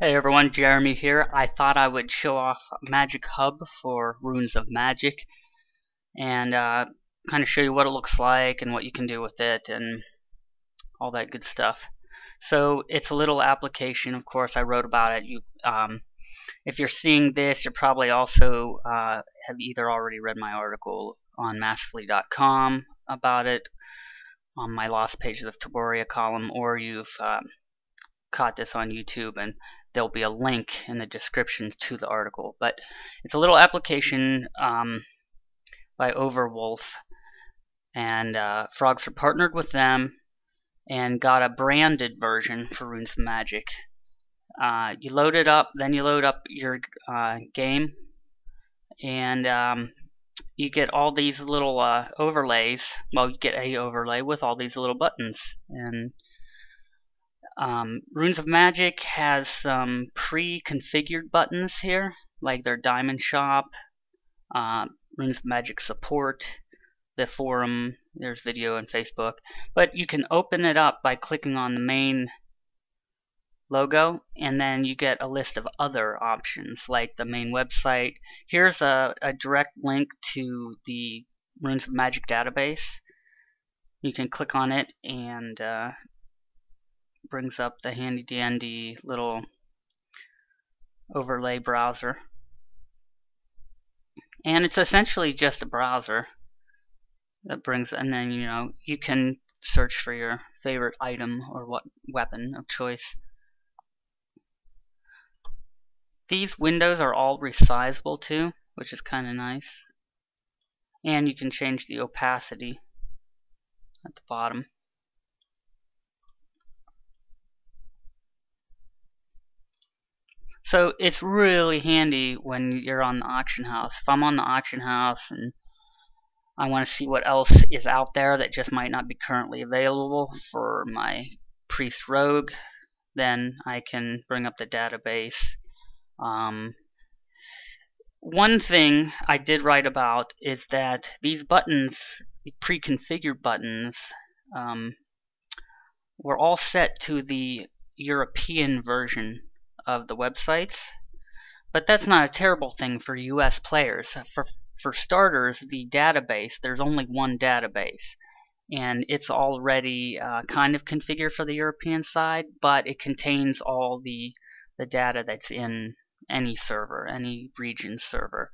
Hey everyone, Jeremy here. I thought I would show off Magic Hub for Runes of Magic and kind of show you what it looks like and what you can do with it and all that good stuff. So it's a little application. Of course, I wrote about it. If you're seeing this, you're probably also have either already read my article on massively.com about it on my Lost Pages of Taboria column, or you've caught this on YouTube, and there'll be a link in the description to the article. But it's a little application by Overwolf, and Frogs are partnered with them and got a branded version for Runes of Magic. You load it up, then you load up your game, and you get all these little overlays. Well, you get a overlay with all these little buttons, and Runes of Magic has some pre-configured buttons here, like their Diamond Shop, Runes of Magic support, the forum, there's video and Facebook. But you can open it up by clicking on the main logo, and then you get a list of other options, like the main website. Here's a direct link to the Runes of Magic database. You can click on it and brings up the handy dandy little overlay browser, and it's essentially just a browser that brings, and then you can search for your favorite item or what weapon of choice. These windows are all resizable too, which is kind of nice, and you can change the opacity at the bottom. So it's really handy when you're on the auction house. If I'm on the auction house and I want to see what else is out there that just might not be currently available for my priest rogue, then I can bring up the database. One thing I did write about is that these buttons, the pre-configured buttons, were all set to the European version of the websites, but that's not a terrible thing for US players. For starters, the database, there's only one database, and it's already kind of configured for the European side, but it contains all the data that's in any server, any region server.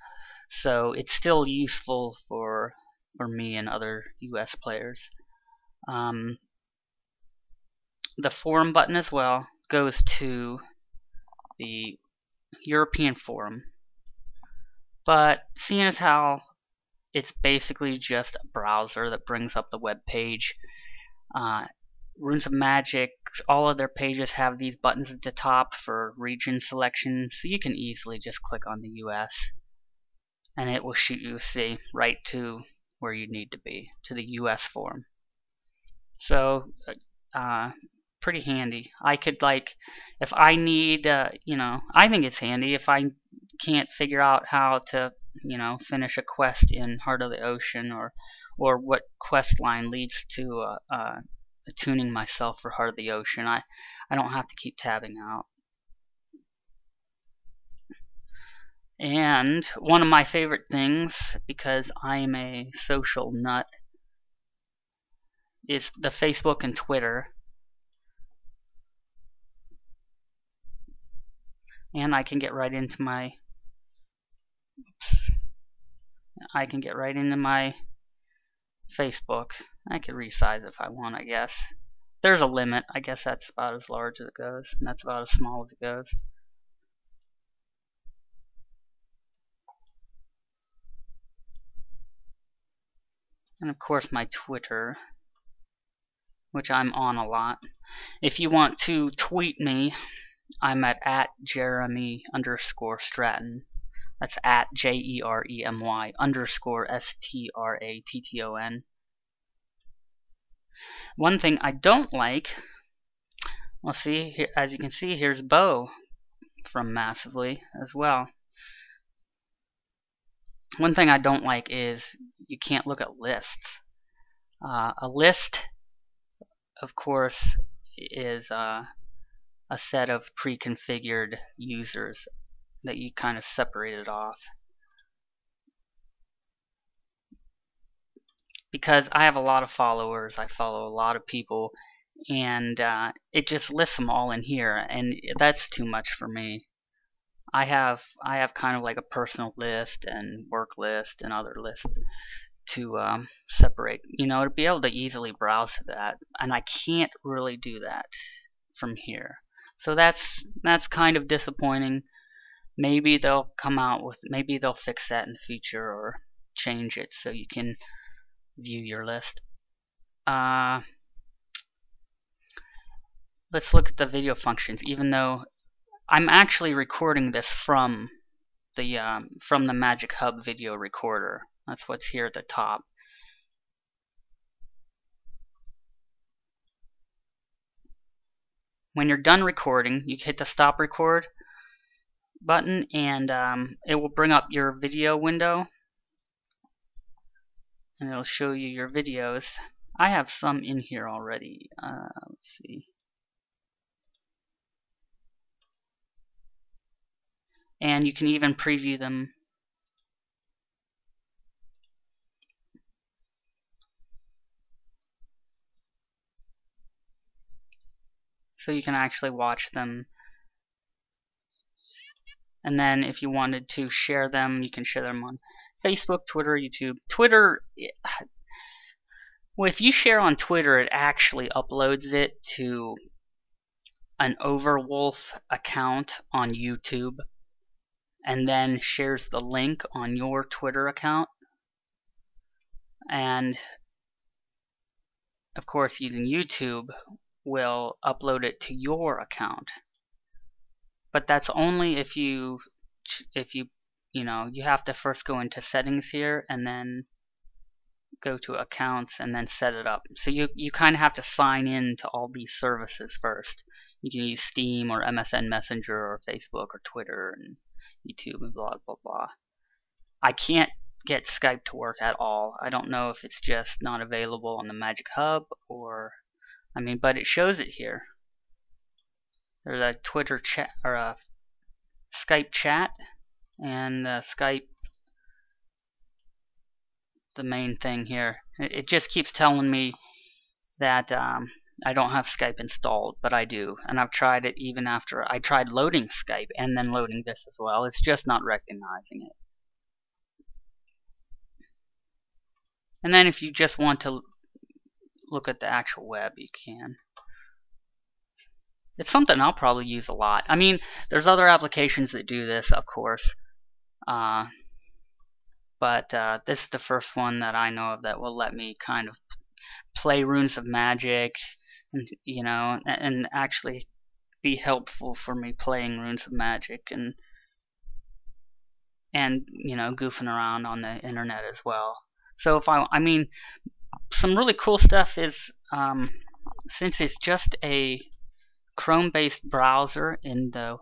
So it's still useful for me and other US players. The forum button as well goes to the European forum, but seeing as how it's basically just a browser that brings up the web page, Runes of Magic, all of their pages have these buttons at the top for region selection, so you can easily just click on the US and it will shoot you, see, right to where you need to be, to the US forum. So pretty handy. I could, like, if I need, I think it's handy if I can't figure out how to, finish a quest in Heart of the Ocean, or what quest line leads to attuning myself for Heart of the Ocean. I don't have to keep tabbing out. And one of my favorite things, because I'm a social nut, is the Facebook and Twitter. And I can get right into my Facebook. I could resize if I want, I guess. There's a limit. I guess that's about as large as it goes, and that's about as small as it goes. And of course my Twitter, which I'm on a lot. If you want to tweet me, I'm at @Jeremy_Stratton. That's at JEREMY_STRATTON. One thing I don't like, well, see here, as you can see, here's Bo from Massively as well. One thing I don't like is you can't look at lists. A list, of course, is a set of pre-configured users that you kind of separated off. Because I have a lot of followers, I follow a lot of people, and it just lists them all in here, and that's too much for me. I have kind of like a personal list and work list and other lists to separate, to be able to easily browse to that, and I can't really do that from here. So that's kind of disappointing. Maybe they'll fix that in the future or change it so you can view your list. Let's look at the video functions. Even though I'm actually recording this from the Magic Hub video recorder. That's what's here at the top. When you're done recording, you hit the stop record button, and it will bring up your video window, and it'll show you your videos. I have some in here already. Let's see. And you can even preview them. So you can actually watch them. And then if you wanted to share them, you can share them on Facebook, Twitter, YouTube. Twitter, well, if you share on Twitter, it actually uploads it to an Overwolf account on YouTube, and then shares the link on your Twitter account. And of course, using YouTube will upload it to your account. But that's only if you have to first go into settings here and then go to accounts and then set it up. So you kind of have to sign in to all these services first. You can use Steam or MSN Messenger or Facebook or Twitter and YouTube and blah blah blah. I can't get Skype to work at all. I don't know if it's just not available on the Magic Hub or but it shows it here. There's a Twitter chat or a Skype chat and Skype, the main thing here. It just keeps telling me that I don't have Skype installed, but I do, and I've tried it even after I tried loading Skype and then loading this as well. It's just not recognizing it. And then if you just want to look at the actual web, you can. It's something I'll probably use a lot. There's other applications that do this, of course, but this is the first one that I know of that will let me kind of play Runes of Magic, and and actually be helpful for me playing Runes of Magic and goofing around on the internet as well. So if some really cool stuff is since it's just a Chrome-based browser in the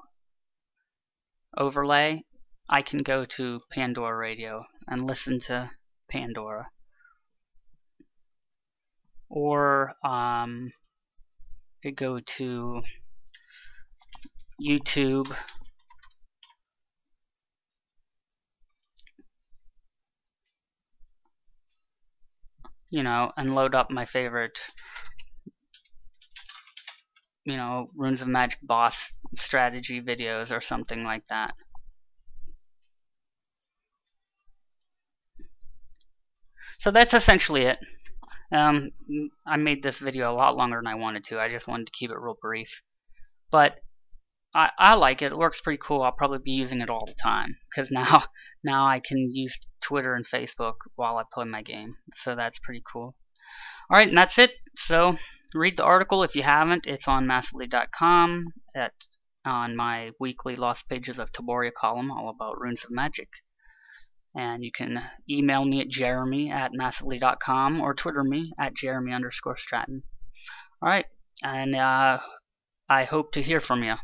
overlay, I can go to Pandora Radio and listen to Pandora. Or could go to YouTube and load up my favorite Runes of Magic boss strategy videos or something like that. So that's essentially it. I made this video a lot longer than I wanted to. I just wanted to keep it real brief. But I like it. It works pretty cool. I'll probably be using it all the time because now I can use Twitter and Facebook while I play my game. So that's pretty cool. Alright, and that's it. So read the article if you haven't. It's on massively.com on my weekly Lost Pages of Taboria column all about Runes of Magic. And you can email me at jeremy@massively.com or Twitter me at jeremy_Stratton. Alright, and I hope to hear from you.